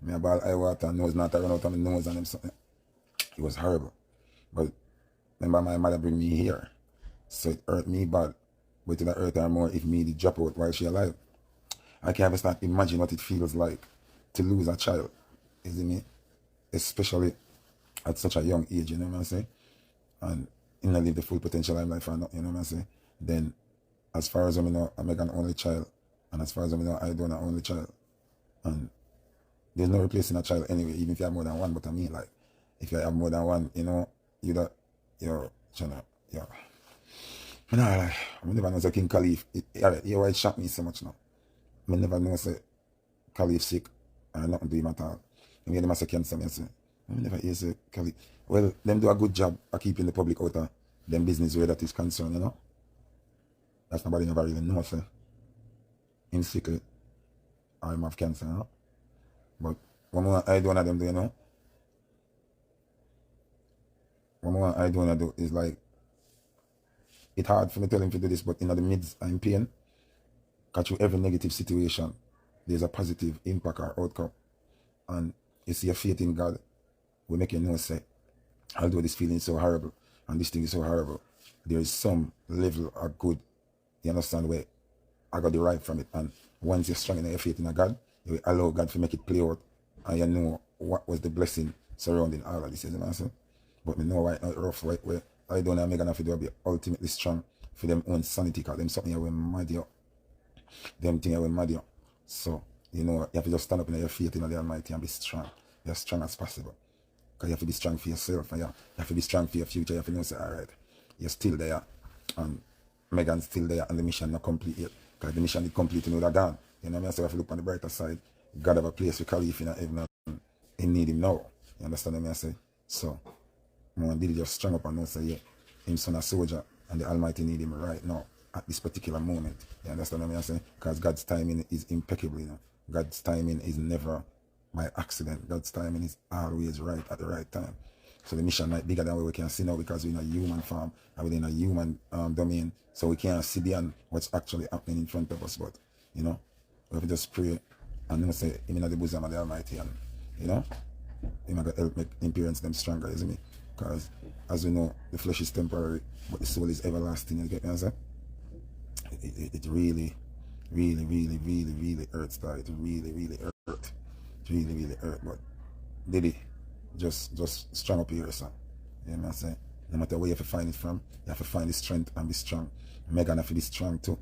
Me a ball eye water, nose not run out of my nose and them something. It was horrible. But remember my mother bring me here. So it hurt me bad. But it hurt her more if me did drop out while she alive. I can't even start imagine what it feels like to lose a child. Is it me? Especially at such a young age, you know what I'm saying? And in not live the full potential of life or not, you know what I'm saying? Then as far as I know, I'm an only child. And as far as I know, I don't an only child. And there's no replacing a child anyway, even if you have more than one. But I mean, like, if you have more than one, you know, you're trying to, yeah. I know, like, I never know say King Khalif. Why it shocked me so much now. I never know say Khalif sick and nothing to him at all. And when them say cancer, I say, I never hear say Khalif. Well, them do a good job of keeping the public out of them business where that is concerned, you know. That's nobody never really knows, say. Him sick, or him have cancer, you know. But what I do one of them do, you know. What I do want to do is like, it's hard for me to tell him to do this, but in the midst I'm in pain, because through every negative situation, there's a positive impact or outcome. And you see your faith in God will make you know, say, although this feeling is so horrible and this thing is so horrible, there is some level of good, you understand, where I got the right from it. And once you're strong in your faith in God, you will allow God to make it play out, and you know what was the blessing surrounding all of this, you know what I'm saying? But me know right now, rough right where I don't know, I'm gonna have to do be ultimately strong for them own sanity, because them something will mad you. Them things will mad you. So, you know, you have to just stand up in your faith in the Almighty and be strong. Be as strong as possible. Because you have to be strong for yourself, and you have to be strong for your future. You have to know, say, alright, you're still there, and Megan's still there, and the mission not complete yet. Because the mission is complete, you know, they're gone. You know what I mean? So you have to look on the brighter side. God have a place for Khalif in heaven, and he need him now. You understand what I say? So, man, did just strong up and know, say, yeah, him son a soldier, and the Almighty need him right now, at this particular moment. You understand what I'm saying? Because God's timing is impeccable, you know. God's timing is never by accident. God's timing is always right at the right time. So the mission might be bigger than what we can see now, because we're in a human form and we're in a human domain. So we can't see beyond what's actually happening in front of us. But, you know, we have to just pray and you know, say, him in the bosom of the Almighty, and, you know, him going to help make him parents them stronger, isn't it? Because, as we know, the flesh is temporary, but the soul is everlasting. You get me, answer? It really, really, really, really, really hurts, that. It really, really hurt. It really, really hurt. But, Diddy, just strong up here, son. You know what I'm saying? No matter where you have to find it from, you have to find the strength and be strong. Megan have to be strong too.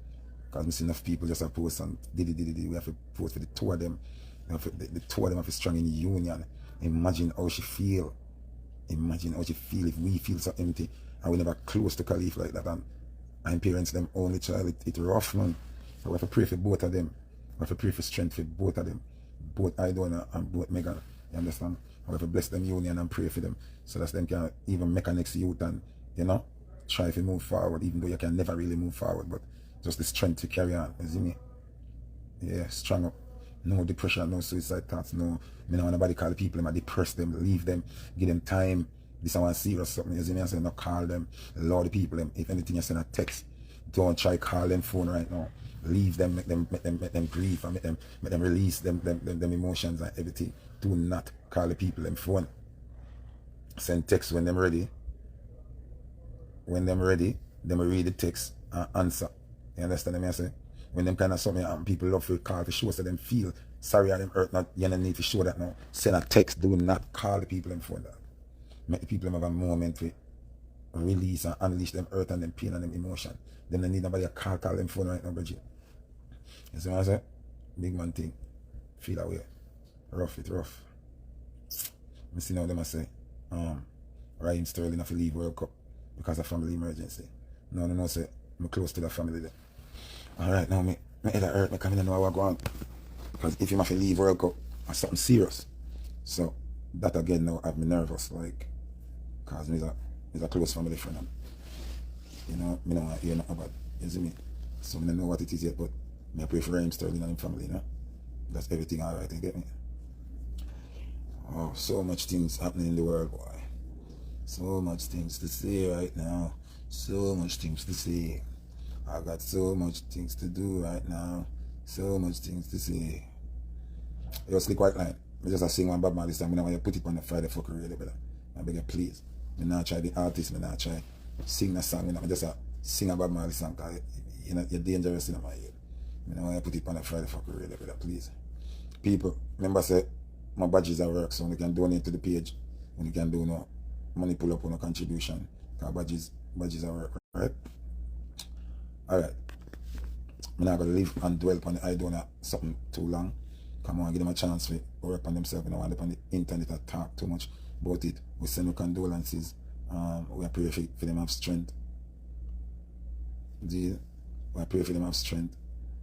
Because we see enough people just have post and Diddy. We have to post for the two of them. The two of them have to be strong in union. Imagine how she feel. Imagine how she feel if we feel so empty and we never close to Khalif like that, and parents them only child. It rough, man. So we have to pray for both of them. We have to pray for strength for both of them. Both Idona and both Megan. You understand? We have to bless them union and pray for them, so that them can even make a next youth and, you know, try to move forward, even though you can never really move forward, but just the strength to carry on. You see me? Yeah, strong up. No depression, no suicide thoughts, no. I don't want nobody call people, I depress them, leave them, give them time. This one serious something, you see me? I say, not call them, allow the people, them. If anything, you send a text. Don't try call them phone right now. Leave them, make them grieve, and make them release them emotions and everything. Do not call the people them phone. Send text when them ready. When them ready, them read the text and answer. You understand what I say? When them kind of something happen, people love to call to show so them feel sorry and them hurt. Not, you don't need to show that now. Send a text. Do not call the people them phone that. Make the people them have a moment to release and unleash them hurt and them pain and them emotion. Then they need nobody to call them phone right now, Bridget. You see what I say? Big man thing. Feel that way. Rough, it rough. I see now them I say, Ryan Sterling have to leave World Cup because of family emergency. No, say, I'm close to the family there. Alright, now my head hurt, me coming to know what's going on. Because if you have to leave World Cup, it's something serious. So, that again now have me nervous, like, because he's a close family friend. And, you know, I don't want to hear nothing about it, you see me? So, I don't know what it is yet, but I pray for Ryan Sterling and his family, you know? That's everything alright, you get me? Oh, so much things happening in the world, boy. So much things to say right now. So much things to say. I got so much things to do right now. So much things to say. Yo, Slick White Line. I just sing one Bob Marley song. I want you put it on the Friday fucking radio, brother. I beg you, please. I not try the artist. I not try sing the song. I just sing a Bob Marley song because you're dangerous in my ear. I want you put it on the Friday fucking radio, brother, please. People, remember say my badges are work, so you can donate to the page. When you can do no money pull up on a contribution. Because badges are work, right? Alright. I'm not gonna live and dwell on the I don't know something too long. Come on, give them a chance to work on themselves. I don't want them on the internet and talk too much about it. We send no condolences. We pray for them have strength. We pray for them have strength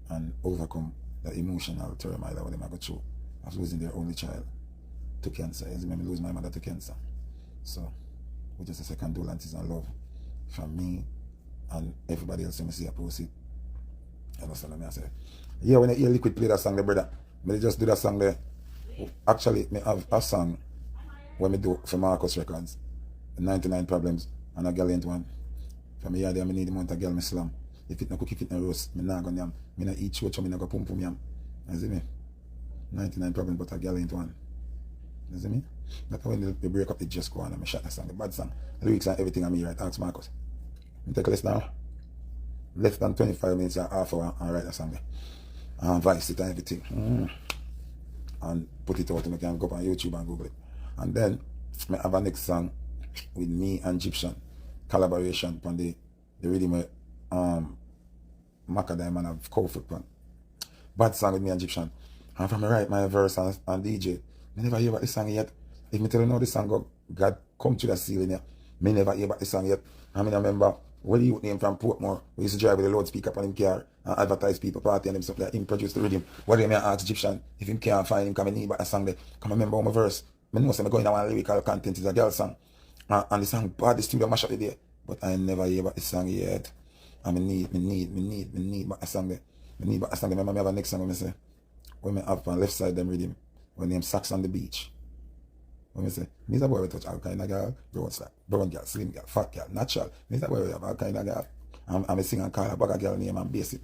and overcome the emotional turmoil that they go through of losing their only child to cancer. As I lose my mother to cancer. So we just say condolences and love from me and everybody else when I see a post it. You understand what I say? Yeah, when I hear Liquid play that song there, brother, I just do that song there. Actually, I have a song when I do for Marcus Records, 99 Problems, and a girl ain't one. From here there, I need the amount of girl I slam. If it no cook, if it no roast, I not go yam. I not eat church, I not go pum pum yam. You see me? 99 Problems, but a girl ain't one. You see me? That's when they break up, it just go on and I shot the song, the bad song. The lyrics and everything I right. Ask Marcus. I take less now. Less than 25 minutes or half hour and write a song there. And voice it and everything. And put it out and I can go up on YouTube and Google it. And then I have a next song with me and Egyptian collaboration on the rhythm with Macadam and I've Kofoot one. Bad song with me and Egyptian. And from I write my verse and DJ, I never hear about this song yet. If me tell you now this song go, God come to the ceiling here. Me never hear about this song yet. I mean I remember when you name from Portmore, we used to drive with a loudspeaker on him car and advertise people party and him something that him produced the rhythm. What do you mean ask Egyptian if him can't find him come and need about a song there? Come remember all my verse. I know I'm going to one lyrical content is a girl song. And the song bad the studio mash up the day. But I never hear about this song yet. And I need about a song there. I need about a song there. Remember I have a next song when I say when I have on left side them rhythm. When name Sax on the Beach. When I say, me's a boy we touch all kind of girl, brown girl, slim girl, fat girl, natural. Me's a boy we have all kind of girl. I'm a sing and call a bag of girl name and base it.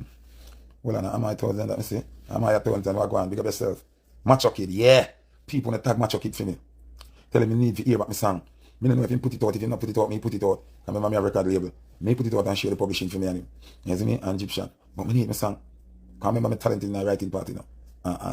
Well, am I 1,000 that me say? Am I 1,000 what go on, big up yourself. Macho Kid, yeah. People want to tag Macho Kid for me. Tell him you need to hear about my song. Me don't know if him put it out, if he not put it out, me put it out. I remember me a record label. Me put it out and share the publishing for me and him. You see me? And Egyptian. But me need my song. Because I remember me talented in a writing part, you know.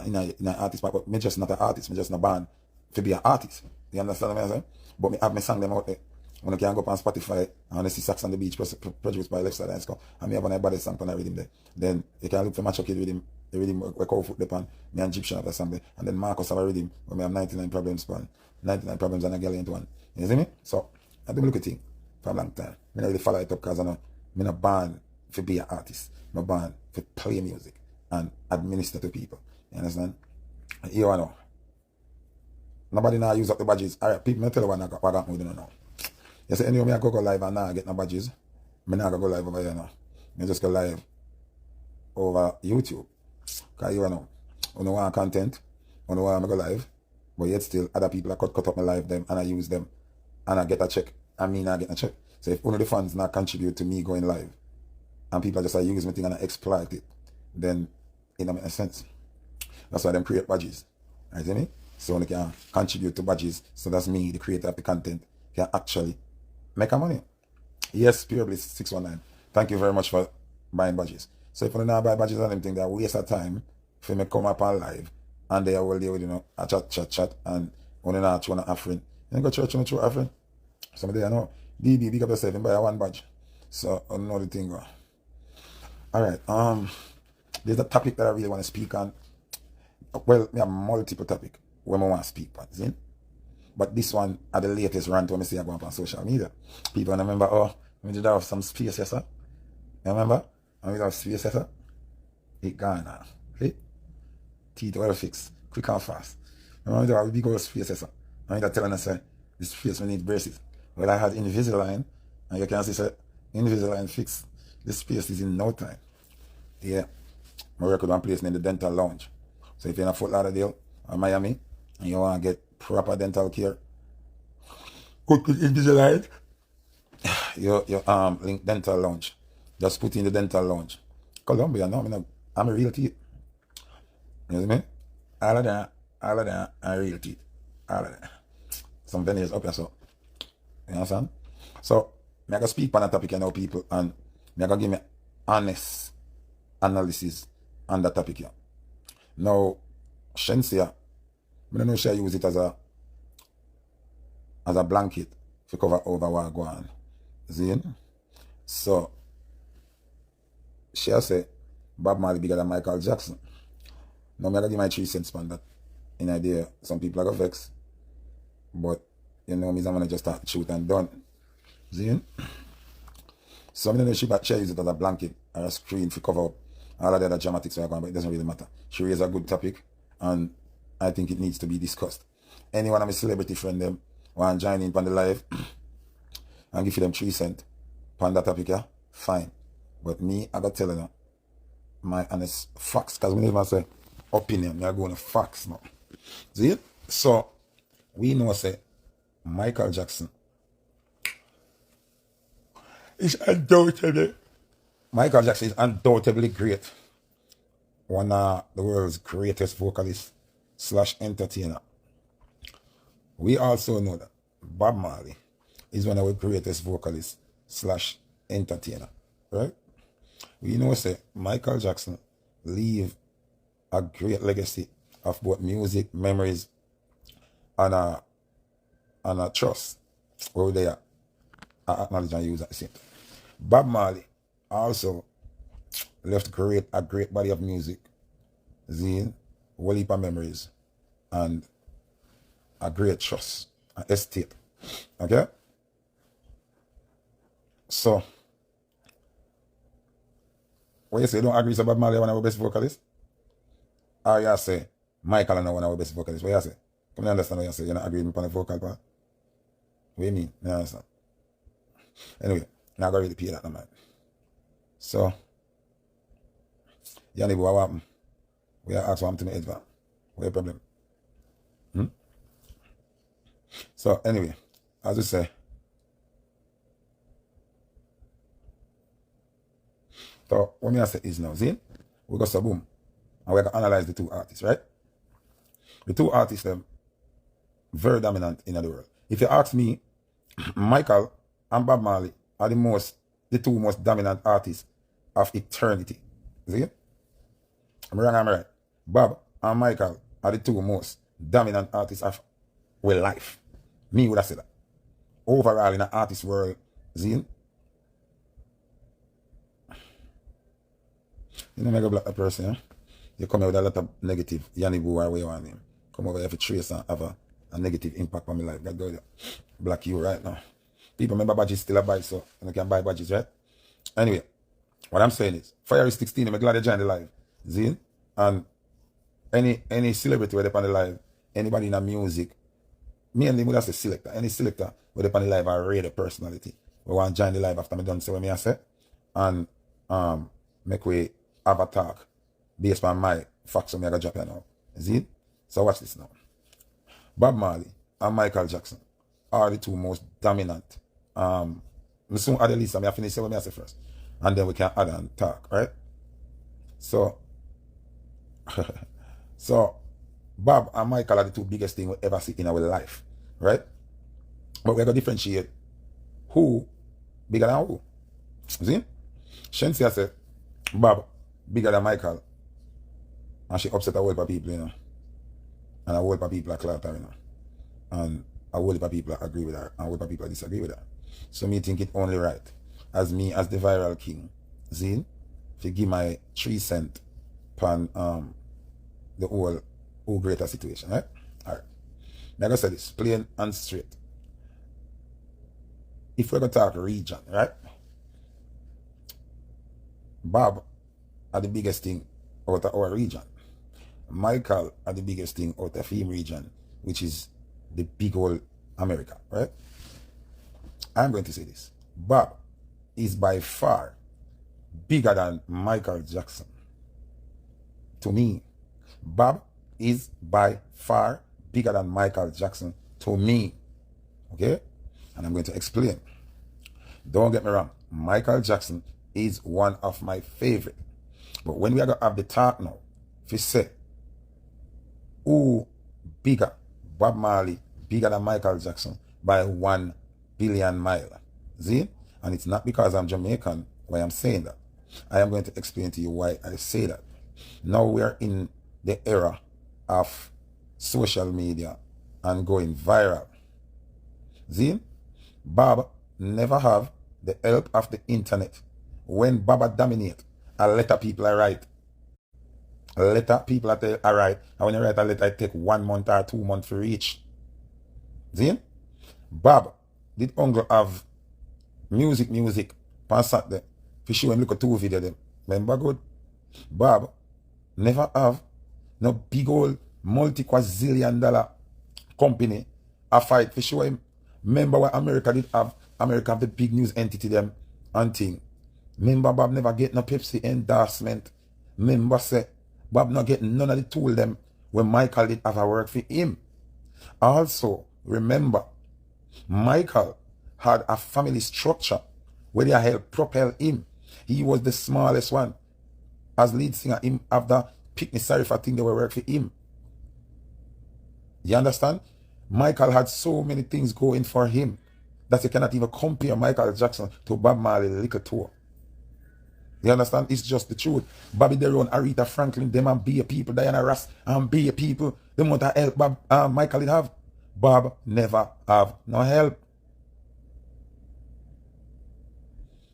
In an artist part, but me just not an artist, me just not band to be an artist. You understand what I'm saying? But me have my song them out there. When I can go up on Spotify and I see Sax on the Beach produced by Left Side and Skull, and me have an body song on the rhythm there. Then you can look for Macho Kid rhythm, the rhythm we call foot upon, me and Egyptian have a song there. And then Marcus have a rhythm where me have 99 Problems pan. 99 Problems and a girl ain't one. You see me? So I do look at thing for a long time. I don't really follow it up because I'm not born to be an artist. I'm born to play music and administer to people. You understand? You know. Nobody now use up the badges. Alright, people, I tell you what got me doing now. You say, anyway, I go live and now I get no badges. I not go live over here now. I just go live over YouTube. Because you know, I don't want content. I don't want to go live. But yet still, other people cut up my live them and I use them. And I get a check. I mean, I get a check. So if one of the funds not contribute to me going live, and people just use my thing and I exploit it, then it don't make sense. That's why them create badges. Right, see me? So they can contribute to badges. So that's me, the creator of the content, can actually make a money. Yes, Purely 619. Thank you very much for buying badges. So if you don't buy badges and anything, they waste of time for me come up on live and they are well there with, you know, a chat and when you're not offering. You go church on a true offering. Somebody I know. DB, big up yourself and buy one badge. So I don't know the thing. Alright, there's a topic that I really want to speak on. Well, we have multiple topics when I want to speak on, see? But this one are the latest rant when I see I go up on social media. People remember, oh, we did have some space, yes, sir. You remember? And we have space, yes, sir. It gone now. See? Teeth well fixed, quick and fast. Remember we have a big old space, yes, sir. And they're telling us, this face we need braces. Well, I had Invisalign, and you can see, sir, Invisalign fixed. This space is in no time. Yeah. I work with one place named the Dental Lounge. So if you're in a Fort Lauderdale or Miami and you want to get proper dental care, go to Invisalign. Your link Dental Lounge. Just put in the Dental Lounge. Columbia, no, I'm a real teeth. You know what I mean? All of that, All of them are real teeth. All of them. Some veneers up here, so. You understand? So, I'm going to speak on that topic, you know, people, and I'm going to give me honest analysis on that topic here. Now, Shensia, I don't know if she use it as a blanket to cover over what go on. See? So, she say Bob Marley bigger than Michael Jackson. Now, I'm going to give my 3 cents on that. In idea, some people are going to vex, but you know, I'm going to just start shoot and done. See? So, I don't know if she use it as a blanket or a screen to cover up all of the other dramatics are going, but it doesn't really matter. She raised a good topic, and I think it needs to be discussed. Anyone of my celebrity friend them want to join in on the live and give them 3 cents on that topic, yeah? Fine. But me, I got telling you my honest facts, because we never say opinion, we are going to facts now. See it? So, we know say Michael Jackson is undoubtedly great. One of the world's greatest vocalists / entertainer. We also know that Bob Marley is one of the greatest vocalists / entertainer. Right? We know say Michael Jackson leave a great legacy of both music, memories, and a trust. Where they are acknowledge and use at the same time. Bob Marley also left a great body of music, zine, whole heap of memories, and a great trust, an estate. Okay? So, when you say you don't agree with Bob Marley one of our best vocalists, or you say Michael is one of our best vocalists, what you say? Come on, understand what you say? You're not agreeing with the vocal part? What do you mean? You understand? Anyway, now I'm going to really pay that, man. So, Yanni, what happened? We are asked what happened to me, Edva. What's the problem? So, anyway, as we say, so what I say is now, see, we got some boom, and we're going to analyze the 2 artists, right? The 2 artists, them, very dominant in the world. If you ask me, Michael and Bob Marley are the 2 most dominant artists of eternity. See? I'm wrong, I'm right. Bob and Michael are the 2 most dominant artists of life. Me would have said that. Overall in the artist world, see? You know, make a black person, yeah? You come here with a lot of negative, Yanni Boo or what you want him. Come over here for trace and have a negative impact on my life. God go there. Black you right now. People remember badges still a buy, so you can buy badges, right? Anyway, what I'm saying is, Fire is 16, I'm glad you joined the live. See? And any celebrity where they on the live, anybody in the music, me and them would have say selector. Any selector where they on the live are radio personality. We want to join the live after me done say what me I say. And make we have a talk based on my facts I'm going to drop here now. See? So watch this now. Bob Marley and Michael Jackson are the 2 most dominant. We soon add the list, I finish what I say first. And then we can add and talk, right? So, so Bob and Michael are the 2 biggest things we ever see in our life, right? But we're going to differentiate who bigger than who. See? Shensia said, Bob bigger than Michael. And she upset a whole heap of people, you know. And a whole heap of people are clapped her, you know. And a whole heap of people agree with her, and a whole heap of people disagree with her. So me think it only right, as me as the viral king, Zine, to give my 3 cents on the whole greater situation, right? Alright. Now I gotta say this, plain and straight. If we're gonna talk region, right? Bob are the biggest thing out of our region. Michael are the biggest thing out of him region, which is the big old America, right? I'm going to say this. Bob is by far bigger than Michael Jackson. To me, Bob is by far bigger than Michael Jackson to me. Okay? And I'm going to explain. Don't get me wrong. Michael Jackson is one of my favorite. But when we are going to have the talk now, if you say, who bigger. Bob Marley bigger than Michael Jackson by 1 billion miles. See? And it's not because I'm Jamaican why I'm saying that. I am going to explain to you why I say that. Now we are in the era of social media and going viral. See? Bob never have the help of the internet. When Bob dominate, a letter people are write. A letter people are write. And when you write a letter, it take 1 month or 2 months to reach. See? Bob did uncle have music on Saturday. For sure, look at 2 video them. Remember good? Bob never have no big old multi-quadrillion dollar company a fight. For sure, remember what America did have? America have the big news entity them and thing. Remember Bob never get no Pepsi endorsement. Remember say Bob not get none of the tool them when Michael did have a work for him. Also, remember, Michael had a family structure where they helped propel him. He was the smallest one. As lead singer, him after Pickney Sorry for thing they were work for him. You understand? Michael had so many things going for him that you cannot even compare Michael Jackson to Bob Marley little tour. You understand? It's just the truth. Bobby Deron, Aretha Franklin, them and be people, Diana Ross and be people, the amount of help Bob, Michael did have. Bob never have no help.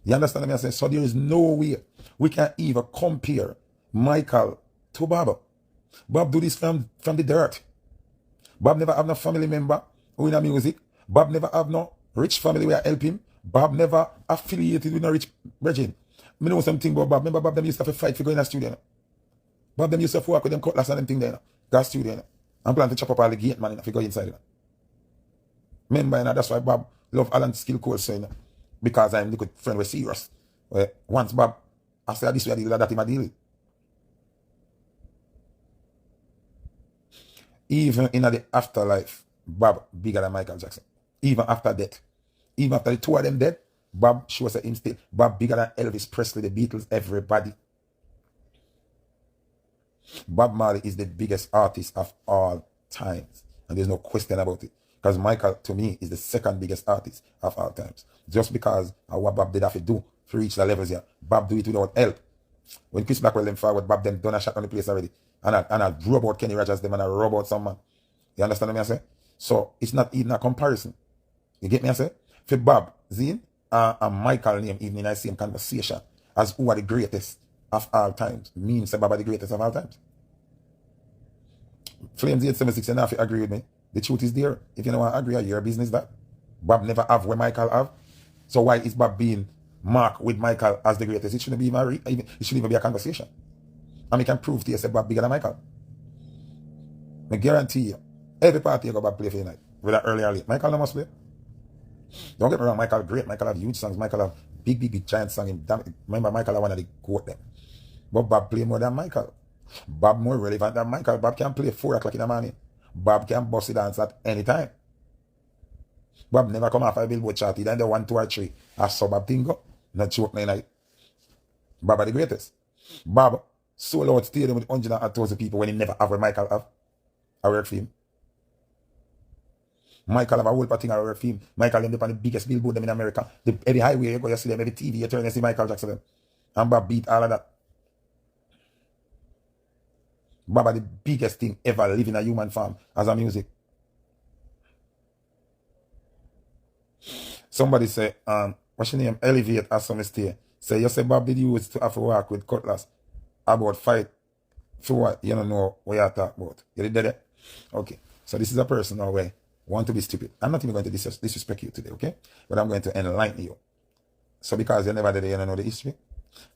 You understand what I'm saying? So there is no way we can even compare Michael to Bob. Bob do this from the dirt. Bob never have no family member who in a music. Bob never have no rich family where help him. Bob never affiliated with no rich regime. I know something about Bob. Remember Bob them used to have a fight for going to the studio. Bob them used to work with them cutlass and them thing there. Go to studio. And plan to chop up all the gate man if you go inside. Remember, that's why Bob love Alan Skill Cole saying because I'm a good friend with serious. Once Bob, I said this way I deal that him I deal. Even in the afterlife, Bob bigger than Michael Jackson. Even after death. Even after the 2 of them dead, Bob shows him still. Bob bigger than Elvis Presley, the Beatles, everybody. Bob Marley is the biggest artist of all times. And there's no question about it. Because Michael, to me, is the 2nd biggest artist of all times. Just because of what Bob did have to do to reach the levels here. Bob do it without help. When Chris Blackwell them forward, Bob them done a shot on the place already. And I drew about Kenny Rogers them and I rob out some man. You understand what I say? So it's not even a comparison. You get me I say? For Bob, Zine, and Michael name even in the same conversation as who are the greatest of all times. Means Bob are the greatest of all times. Flames 876, you don't have to agree with me. The truth is there. If you don't want to agree, your business that. Bob never have where Michael have. So why is Bob being marked with Michael as the greatest? It shouldn't be it shouldn't even be a conversation. And we can prove to you say Bob bigger than Michael. I guarantee you, every party you go Bob play for you night. Whether early or late. Michael no must play. Don't get me wrong, Michael great. Michael have huge songs. Michael have big giant songs. Remember Michael have one of the goat them. But Bob play more than Michael. Bob more relevant than Michael. Bob can play 4 o'clock in the morning. Bob can bust it dance at any time. Bob never come off a Billboard chart. He done the 1, 2 or 3. A suburb thing go. Not joke night. Bob are the greatest. Bob sold out stadium with 100,000 people when he never have what Michael have. I work for him. Michael have a whole thing I work for him. Michael them on the biggest billboard them in America. Every highway you go, you see them, every TV you turn, you see Michael Jackson them. And Bob beat all of that. Bob are the biggest thing ever living a human form as a music. Somebody say, what's your name? Elevate as some stay. Say, you say Bob did use to have to work with Cutlass about fight for what? You don't know what you're talking about. You did that? Okay. So this is a person now where want to be stupid. I'm not even going to disrespect you today, okay? But I'm going to enlighten you. So because you never did it, you don't know the history.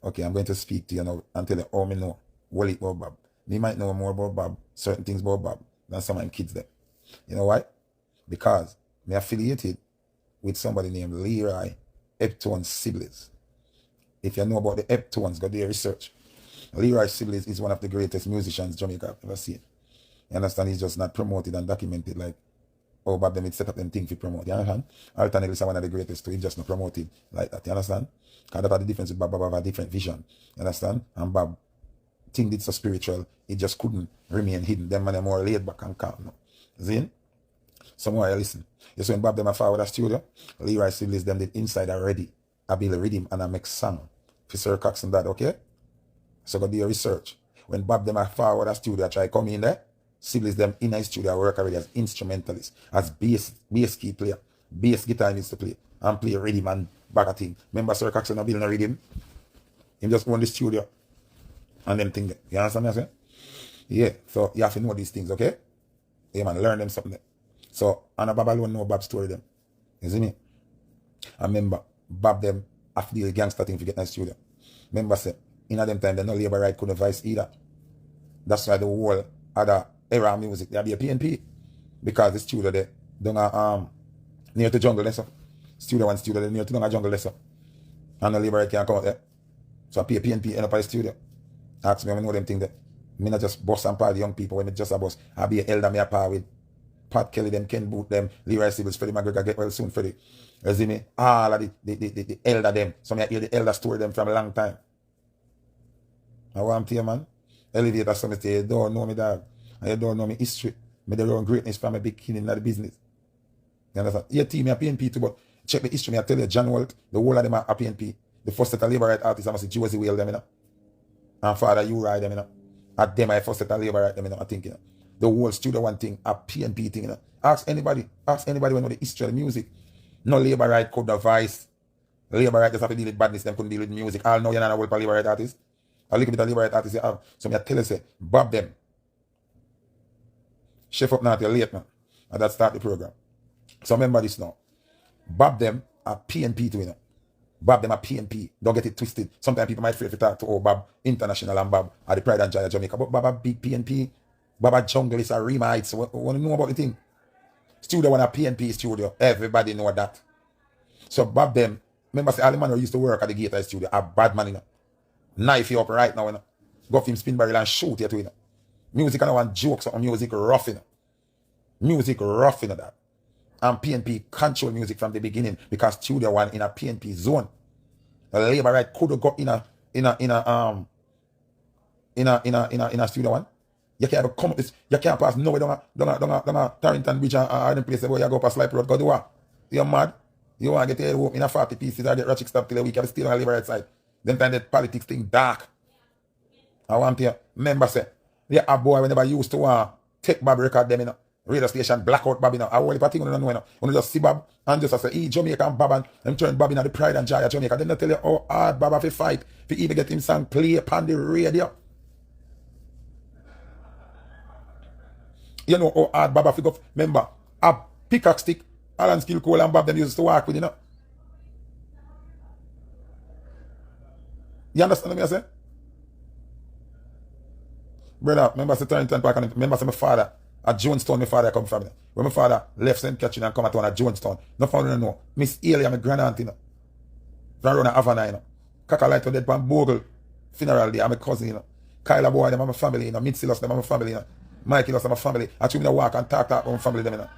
Okay, I'm going to speak to you now and tell you all me know. Well, it about Bob. Me might know more about Bob, certain things about Bob, than some of my kids there. You know why? Because me affiliated with somebody named Leroy Epton Siblings. If you know about the Eptons, go do your research. Leroy Siblings is one of the greatest musicians Jamaica have ever seen. You understand? He's just not promoted and documented like how Bob them set up them thing to promote. You understand? Alternatively, one of the greatest too. He's just not promoted like that. You understand? Because that's the difference with Bob. Bob have a different vision. You understand? And Bob thing did so spiritual, it just couldn't remain hidden. Them man are more laid back and calm now. Zin? Somewhere you listen. You see when Bob them a forward a studio, Leroy Siblings them did inside already. I build a rhythm and I make song. For Sir Cox and that, okay? So go do your research. When Bob them a forward a studio, I try come in there, Siblings them in a studio work already as instrumentalist, as bass key player, bass guitar needs to play, and play rhythm and back a thing. Remember Sir Cox and building a rhythm? He just own the studio and them thing there. You understand what I'm saying? Yeah, so you have to know these things, okay? Yeah, man, learn them something. So, and a Bob alone know Bob's story them. You see me? I remember, Bob them after the gangster thing to get in the studio. Remember, say, in them time, the no labor right couldn't vice either. That's why the whole other era of music, there be a PNP. Because the studio there, don't near to jungle there, so. Studio one studio there, near to jungle there, so. And the labor right can't come out there. So I pay a PNP end up at the studio. Ask me, I know them thing there. Me not just boss and par the young people when me just a boss. I be an elder me a par with Pat Kelly them, Ken Boot them, Leroy Sibbles, Freddie McGregor get well soon, Freddie. You see me? All of the elder them. So me hear the elder story them from a long time. I want to you, man. Elevator some say you don't know me, dog. And you don't know me history. Me the run greatness from a big king in the business. You understand? Your team a PNP too, but check the history. Me I tell you, John Walt, the whole of them are PNP. The first set of labor right artists, I must say Josie Whale them, you know. And Father, you ride them, you know. At them, I first set of labor right them, you know. I think, you know. The whole studio one thing, a PNP thing, you know. Ask anybody when know the history of the music. No labor right could device. Labor right just have to deal with badness, them couldn't deal with music. All know you're not a whole labor right artist. A little bit of labor right artists you have. So me I tell you, say, Bob them. Chef up now till late, man. And that start the program. So remember this now. Bob them a PNP too, you know. Bob them a PNP. Don't get it twisted. Sometimes people might fear to talk to Bob International and Bob are the Pride and Joy of Jamaica. But Bob a big PNP. Bob a jungle is a remite. So want to know about the thing? Studio one a PNP studio. Everybody know that. So Bob them, remember say all the man who used to work at the Gator studio, a bad man, you know. Knife you up right now, you know. Go for him spin barrel and shoot you too, you know. Music and one jokes on music rough, you know. Music rough, you know that. And PNP control music from the beginning because studio one in a PNP zone. The labor right could have got in a studio one. You can't come up this. You can't pass nowhere down a Tarrington Bridge or them place where you go past Slipe Road. Go do what? You're mad. You want to get your home in a 40 pieces or get ratchet stuff till a week. You have to stay on the labor right side. Then time that politics thing dark. I want to remember say, yeah, a boy whenever used to take Bob record them, you know. Radio station blackout Bob, you know. I want to think you don't know, you know. When you just see Bob and just say, hey, Jamaica and Bob and them turn Bob in the Pride and Joy of Jamaica. Then they tell you how hard Bob have to fight to even get him song play upon the radio. You know how hard Bob have to go. Remember, a pickaxe stick, Alan Skill Cole and Bob them used to work with, you know. You understand what I say? Brother, remember say Tarrington Park and remember say my father at Jonestown, my father come from. When my father left St. Catherine and come at one at Jonestown, no family know. Miss Ailey and my grand-aunt, you know. From around Havana, you know. Kakalight dead pan Bogle funeral day, and my cousin, you know. Kyla Boy, them are my family, you know. Mitzi them are my family, you know. Mikey lost my family. I told me to walk and talk about my family, them, you know.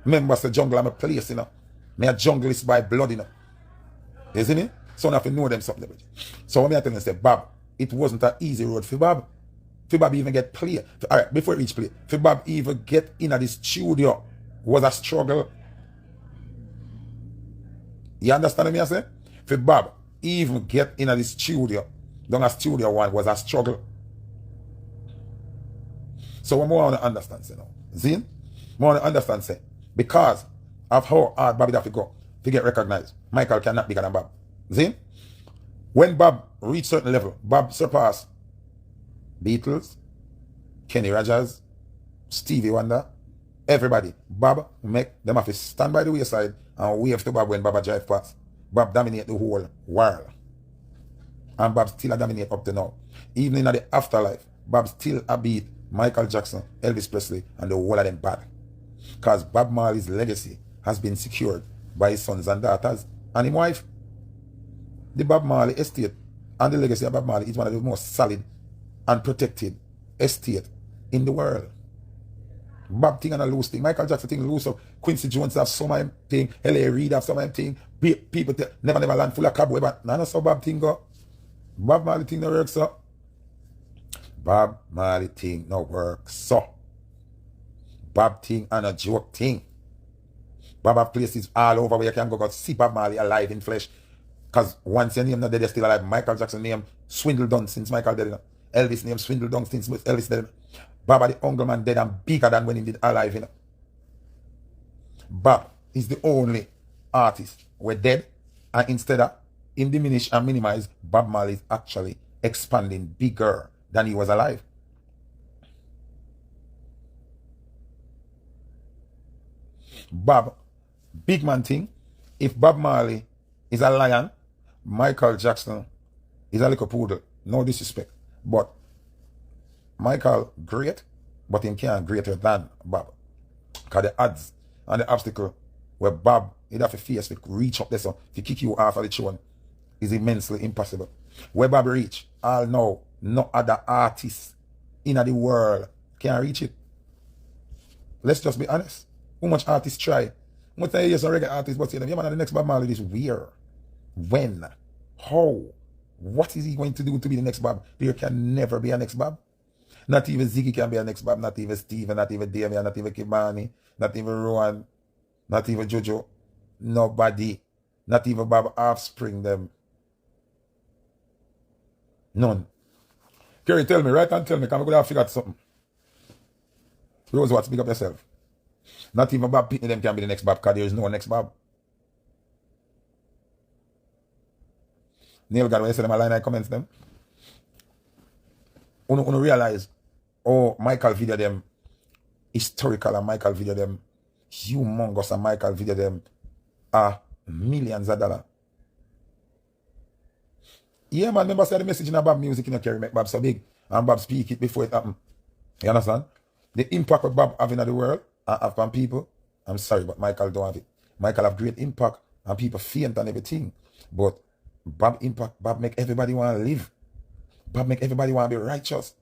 Remember the jungle and my place, you know. Me a junglist by blood, you know. You see me? So I have to know them something. So when I tell you, say, Bob, it wasn't an easy road for Bob. For Bob even get play. Alright, before each play, for Bob even get in at the studio was a struggle. You understand me I say? For Bob even get in at the studio, down a studio one was a struggle. So what more I want to understand, say now. Zin? More I want to understand, say, because of how hard Bobby have to go to get recognized. Michael cannot be bigger than Bob. Zin? When Bob reached certain level, Bob surpassed Beatles, Kenny Rogers, Stevie Wonder, everybody. Bob make them have to stand by the wayside and wave to Bob when Bob drive past. Bob dominate the whole world. And Bob still a dominate up to now. Even in the afterlife, Bob still a beat Michael Jackson, Elvis Presley, and the whole of them bad. Because Bob Marley's legacy has been secured by his sons and daughters and his wife. The Bob Marley estate and the legacy of Bob Marley is one of the most solid and protected estate in the world. Bob thing and a loose thing. Michael Jackson thing loose up. Quincy Jones have some of them thing. L.A. Reid have some of them thing. People never land full of cowboy. But none of so Bob thing go. Bob Marley thing no work so. Bob Marley thing no work so. Bob thing and a joke thing. Bob have places all over where you can go see Bob Marley alive in flesh. Because once your name not dead, you're still alive. Michael Jackson name swindled down since Michael dead. Elvis name swindled down since Elvis dead. Bob the Uncle Man dead and bigger than when he did alive. You know? Bob is the only artist we're dead, and instead of him diminish and minimize, Bob Marley is actually expanding bigger than he was alive. Bob, big man thing. If Bob Marley is a lion, Michael Jackson is a little poodle. No disrespect. But Michael great, but him can't greater than Bob. Because the odds and the obstacle where Bob he'd have to face to reach up there so to kick you off of the throne is immensely impossible. Where Bob reach, all know no other artist in the world can reach it. Let's just be honest. How much artists try? I'm going to tell you, some reggae artists, but say, yeah, man, the next Bob Marley is where? When? How? What is he going to do to be the next Bob? There can never be a next Bob. Not even Ziggy can be a next Bob, not even Steven, not even Damian, not even Kimani, not even Rowan, not even Jojo. Nobody. Not even Bob Offspring them. None. Kerry, tell me, right and tell me, can we go have figured something? Rose, what? Speak up yourself. Not even Bob Pitney them can be the next Bob, because there is no next Bob. Neil God, when you say them a line, I comments them. Uno realize, oh, Michael video them historical and Michael video them humongous and Michael video them millions of dollars. Yeah, man, remember say the message in a Bob music in a carry make Bob so big and Bob speak it before it happen. You understand? The impact of Bob having in the world and upon people, I'm sorry, but Michael don't have it. Michael have great impact and people faint and everything. But Bob impact, Bob make everybody want to live. Bob make everybody want to be righteous.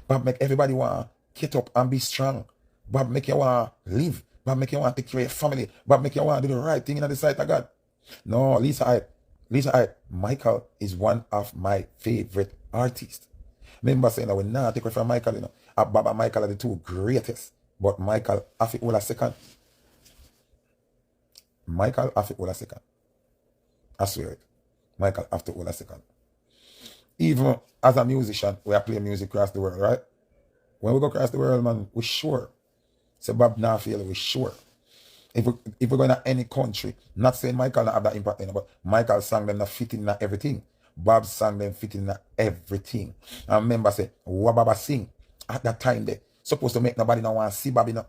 Bob make everybody want to get up and be strong. Bob make you want to live. Bob make you want to take care of your family. Bob make you want to do the right thing in the sight of God. No, Lisa, Michael is one of my favorite artists. Remember saying that we not take away from Michael, you know. Bob and Michael are the two greatest. But Michael have it all a second. Michael have it all a second. I swear it. Michael have to hold a second. Even as a musician, we are playing music across the world, right? When we go across the world, man, we're sure. So Bob now feel we're sure. If we're going to any country, not saying Michael not have that impact, but Michael sang them not fit in everything. Bob sang them fit in everything. I remember say, what Baba sing at that time there, supposed to make nobody not want to see Bob, you know.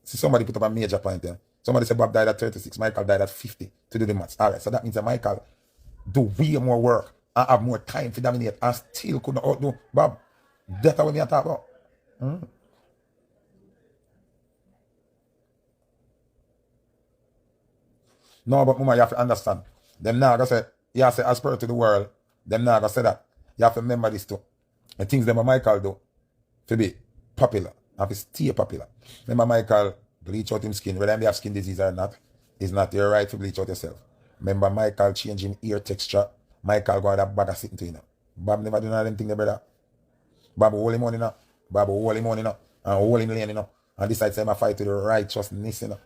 See, somebody put up a major point there. Somebody said Bob died at 36, Michael died at 50 to do the maths. All right, so that means that Michael do way more work and have more time to dominate and still couldn't outdo Bob. That's what we are talking about. No, but Mama, you have to understand. Them now gonna say, you have to say as per to the world, them now gonna say that. You have to remember this too. The things them Michael do to be popular, and to stay popular. Remember Michael bleach out him skin, whether they have skin disease or not, it's not your right to bleach out yourself. Remember Michael changing ear texture, Michael go out that bag of sitting to you know. Bob never do none of them things, brother. Bob hold him on, you know. Bob hold him on, you know. And hold him lane, you know. And decide to say, I fight to the righteousness, you know.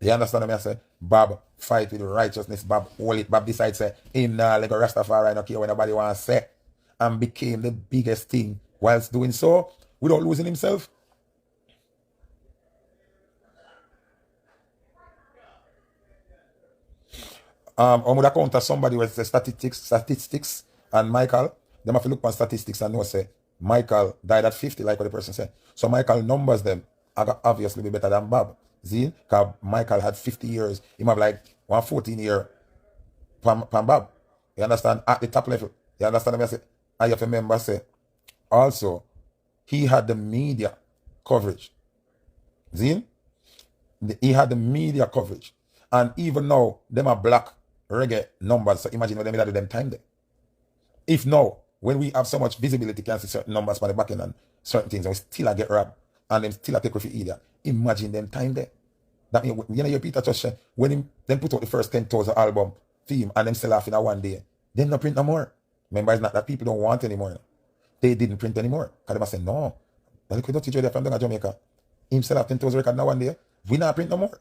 You understand what I say? Bob fight with righteousness. Bob hold it. Bob decides say, him nah like a Rastafari, no care what nobody want to say. And became the biggest thing whilst doing so without losing himself. I would counter somebody with the statistics and Michael, them have to look on statistics and know say Michael died at 50, like what the person said. So Michael numbers them are obviously be better than Bob. See? Because Michael had 50 years. He have like 114 year from Bob. You understand? At the top level. You understand what I say? I have to remember say also he had the media coverage. See? He had the media coverage. And even now, them are black reggae numbers. So imagine what they do them time there. If now, when we have so much visibility, can see certain numbers by the back end and certain things, and we still get robbed, and them still take with idiot. Imagine them time there. That means, you know, your Peter Tosh, when him then put out the first 10,000 album theme and them sell off in a one day, then no print no more. Remember, it's not that people don't want anymore. they didn't print anymore. Because they say, no, the little dirty Joe there from down in Jamaica, himself have 10,000 records now one day. We not print no more.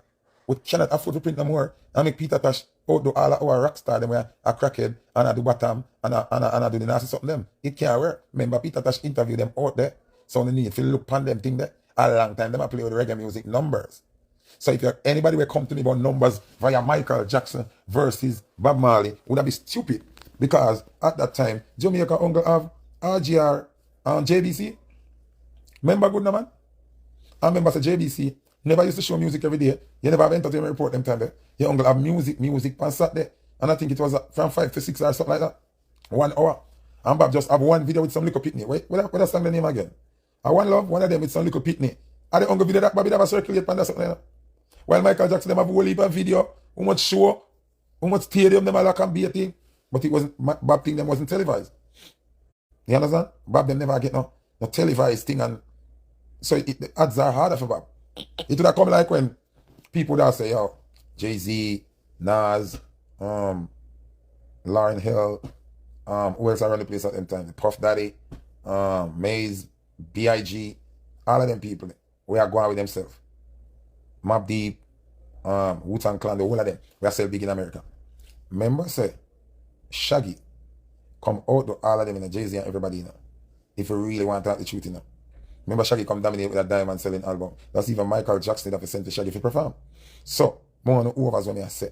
We cannot afford to print no more. And make Peter Tosh outdo all of our rock star them where a crackhead and I do bottom and I do the nasty something them. It can't work. Remember Peter Tosh interviewed them out there. So they need to look upon them thing there. A long time them a play with the reggae music numbers. So if anybody will come to me about numbers via Michael Jackson versus Bob Marley, would that be stupid? Because at that time, Jamaica Uncle have RGR and JBC. Remember good no man? I remember say JBC never used to show music every day. You never have entertainment report them time there. Your uncle have music on Saturday. And I think it was from 5 to 6 or something like that. 1 hour. And Bob just have one video with some little pitney. Wait, what that song the name again? I One Love, one of them with some little pitney. And the uncle video that Bobby never circulate on that something like that. While Michael Jackson them have a whole heap of video, how much show, how much stadium them all can be a thing. But it wasn't, Bob thing them wasn't televised. You understand? Bob them never get no televised thing, and so the odds are harder for Bob. It would have come like when people that say, yo, Jay-Z, Nas, Lauryn Hill, who else around the place at them time? Puff Daddy, Maze, B.I.G., all of them people, we are going with themselves. Mobb Deep, Wu-Tang Clan, the whole of them, we are still big in America. Remember, say, Shaggy, come out to all of them in the Jay-Z and everybody, you know, if you really want to have the truth, you know. Remember Shaggy come dominate with a diamond selling album. That's even Michael Jackson that sent to Shaggy to perform. So, more on the overs when I say.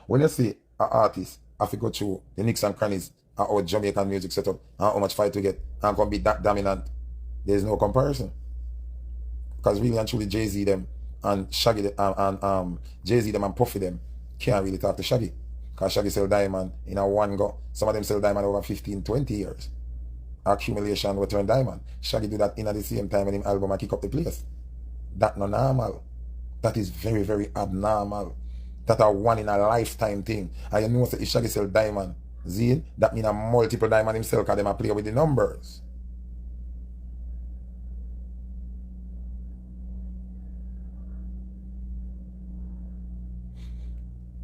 When you see an artist have to go through the nicks and crannies and how Jamaican music set up and how much fight to get and can be that dominant, there's no comparison. Because really and truly Jay-Z them and Shaggy and Jay-Z them and Puffy them can't really talk to Shaggy. Because Shaggy sell diamond in a one go. Some of them sell diamond over 15, 20 years. Accumulation will turn diamond. Shaggy do that in at the same time when him album and kick up the place. That no normal. That is very, very abnormal. That a one in a lifetime thing. And you know if Shaggy sell diamond, Zine, that mean a multiple diamond himself because them a play with the numbers.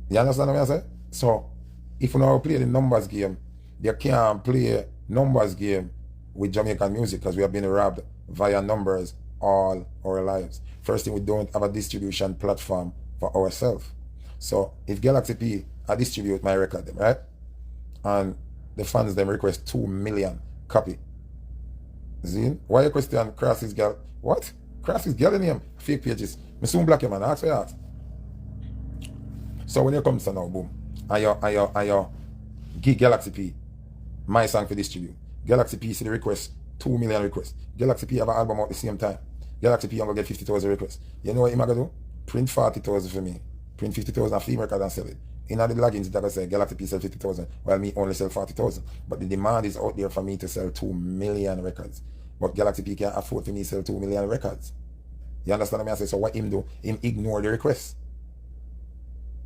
You understand what I say? So, if you know play the numbers game, you can't play numbers game with Jamaican music because we have been robbed via numbers all our lives. First thing, we don't have a distribution platform for ourselves. So, if Galaxy P, I distribute my record, them, right? And the fans them request 2 million copy. Zine? Why you question Crossy's girl? What? Crossy's girl in him? Fake pages. Me soon block you, man. Ask for that. So when you come to now, boom, and you give Galaxy P my song for distribute. Galaxy P see the request, 2 million requests. Galaxy P have an album out at the same time. Galaxy P I'm gonna get 50,000 requests. You know what I'm gonna do? Print 40,000 for me. Print 50,000 film record and sell it. In the logins, that I say Galaxy P sell 50,000, while me only sell 40,000. But the demand is out there for me to sell 2 million records. But Galaxy P can't afford for me to sell 2 million records. You understand what I say? So what him do? Him ignore the request.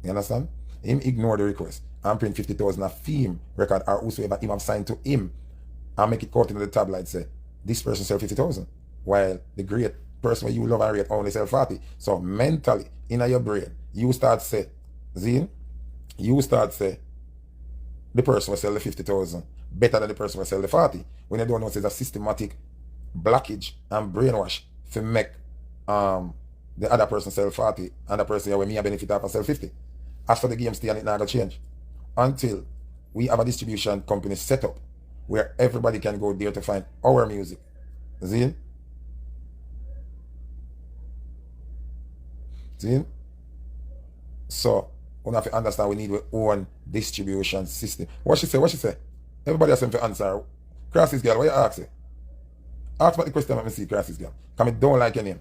You understand? Him ignore the request and print 50,000 a theme record or whosoever him have signed to him and make it cut into the tabloid say, this person sell 50,000. While the great person where you love and rate only sell 40. So mentally, in your brain, you start say, Zine, you start say, the person will sell the 50,000 better than the person will sell the 40. When you don't know it's a systematic blockage and brainwash to make the other person sell 40 and the person where me a benefit of sell 50. As for the game stay and it not gonna change. Until we have a distribution company set up where everybody can go there to find our music. Zine? Zine? So, we have to understand we need our own distribution system. What she say? What she say? Everybody has to answer. Crossy's girl, what you ask her? Ask me the question, let me see Crossy's girl. Because I don't like your name.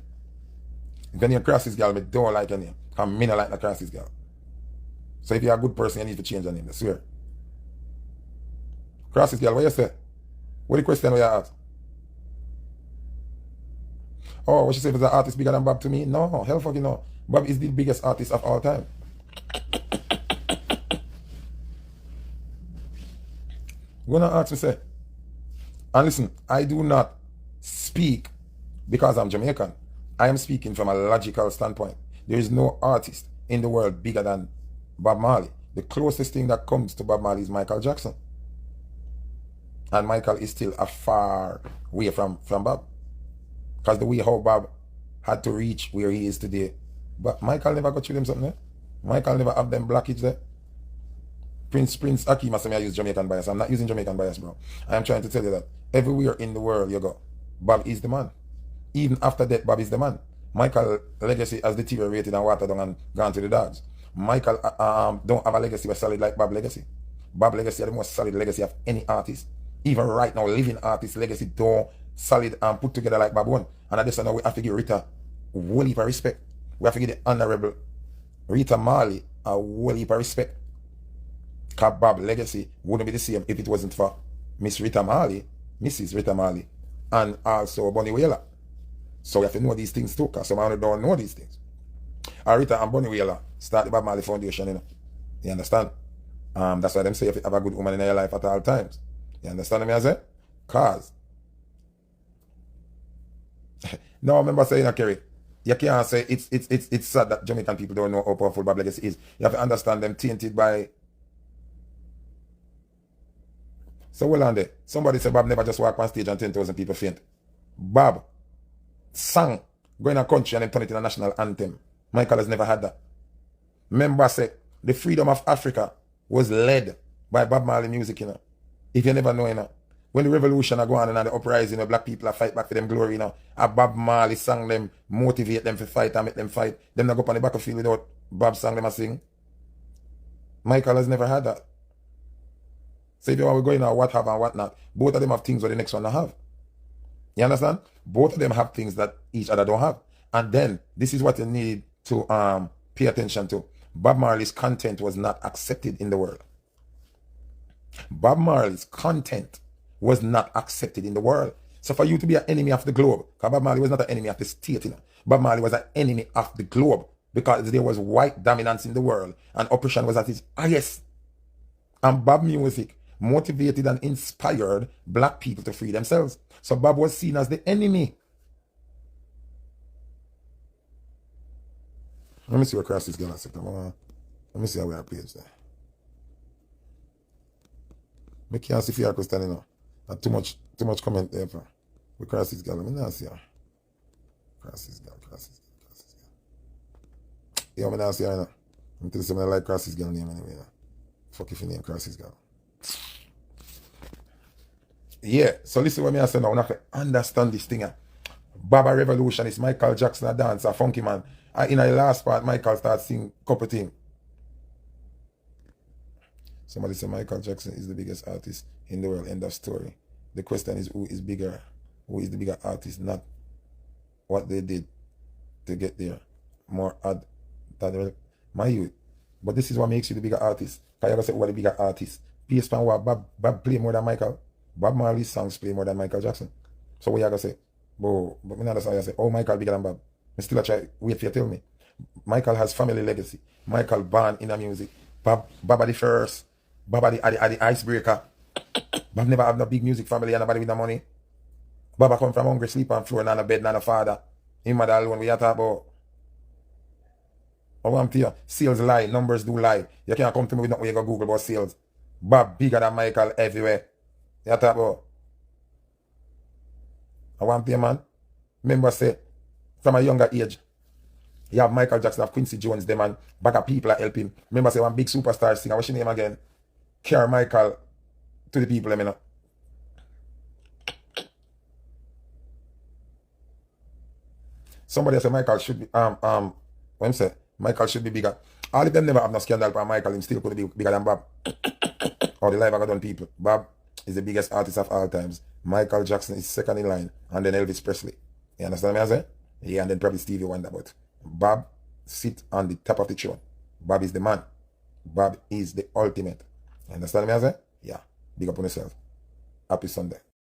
If you name Crossy's girl, I don't like your name. Because I don't like the Crossy's girl. So if you're a good person, you need to change your name, I swear. Crossy's girl, what you say? What the question you ask? Oh, what she say, is an artist bigger than Bob to me? No, hell fucking no. Bob is the biggest artist of all time. You're gonna ask me, say. And listen, I do not speak because I'm Jamaican. I am speaking from a logical standpoint. There is no artist in the world bigger than Bob Marley. The closest thing that comes to Bob Marley is Michael Jackson. And Michael is still a far way from Bob. Because the way how Bob had to reach where he is today. But Michael never got through them something there. Michael never have them blockage there. Prince Akeem, I say I use Jamaican bias. I'm not using Jamaican bias, bro. I am trying to tell you that everywhere in the world you go, Bob is the man. Even after death, Bob is the man. Michael legacy has deteriorated and watered down and gone to the dogs. Michael don't have a legacy that's solid like Bob legacy. Bob legacy is the most solid legacy of any artist. Even right now, living artist legacy don't solid and put together like Bob one. And I just know we have to give Rita a whole heap of respect. We have to give the honorable Rita Marley a whole heap of respect. Because Bob legacy wouldn't be the same if it wasn't for Miss Rita Marley, Mrs. Rita Marley, and also Bunny Wailer. So we have to know these things too, because some of don't know these things. Rita and Bunny Wailer start the Bob Marley Foundation, you know. You understand? That's why them say if you have a good woman in your life at all times. You understand what I say? Cause no, remember saying, Kerry, you can't say it's sad that Jamaican people don't know how powerful Bob legacy is. You have to understand them tainted by. So well on there. Somebody said Bob never just walk on stage and 10,000 people faint. Bob sang, go in a country and then turn it in a national anthem. Michael has never had that. Remember say the freedom of Africa was led by Bob Marley music, you know. If you never know, you know. When the revolution are going on and the uprising, black people are fight back for them glory, you know. A Bob Marley sang them, motivate them to fight and make them fight. Them not go up on the battlefield without Bob sang them and sing. Michael has never had that. So if you want to go in what have and what not, both of them have things that the next one don't have. You understand? Both of them have things that each other don't have. And then, this is what you need to pay attention to. Bob Marley's content was not accepted in the world. Bob Marley's content was not accepted in the world. So for you to be an enemy of the globe, because Bob Marley was not an enemy of the state, you know. Bob Marley was an enemy of the globe because there was white dominance in the world and oppression was at its highest. And Bob music motivated and inspired black people to free themselves. So Bob was seen as the enemy. Let me see what across this girl a second. Let me see how we are played there. I can't see if you are standing now. Not too much comment there. We cross this girl. Let me not see her. Cross this girl. Yeah, I'm not see her now. I'm telling you, I like cross this girl name anyway. Now. Fuck if you name cross this girl. Yeah, so listen what I say now. We have to understand this thing. Baba Revolution is Michael Jackson a dancer, funky man. And in the last part, Michael starts singing couple things. Somebody said Michael Jackson is the biggest artist in the world. End of story. The question is who is bigger? Who is the bigger artist? Not what they did to get there. More odd than my youth. But this is what makes you the bigger artist. Because you say who are the bigger artist? PS Pan what Bob play more than Michael. Bob Marley's songs play more than Michael Jackson. So what you gonna say? But me not understand. You say, oh, Michael bigger than Bob. I still try wait for you to tell me. Michael has family legacy. Michael born in the music. Bob the first. Bob are the icebreaker. Bob never have no big music family and nobody with no money. Bob come from hungry, sleep on floor, not a bed, not a father. Him mother alone, we are talking about. I want to tell you, sales lie, numbers do lie. You can't come to me with nothing you go Google about sales. Bob bigger than Michael everywhere. You talk about. I want to tell you, man. Remember say, from a younger age, you have Michael Jackson, have Quincy Jones, them and bag of people are helping. Remember say one big superstar singer, what's your name again? Care Michael to the people, you know. Somebody say Michael should be when say Michael should be bigger. All of them never have no scandal for Michael, him still could be bigger than Bob. Or the life I got done people. Bob is the biggest artist of all times. Michael Jackson is second in line, and then Elvis Presley. You understand what I say? Yeah, and then probably Stevie Wonder, but Bob sit on the top of the throne. Bob is the man. Bob is the ultimate. You understand what I say? Yeah. Big up on yourself. Happy Sunday.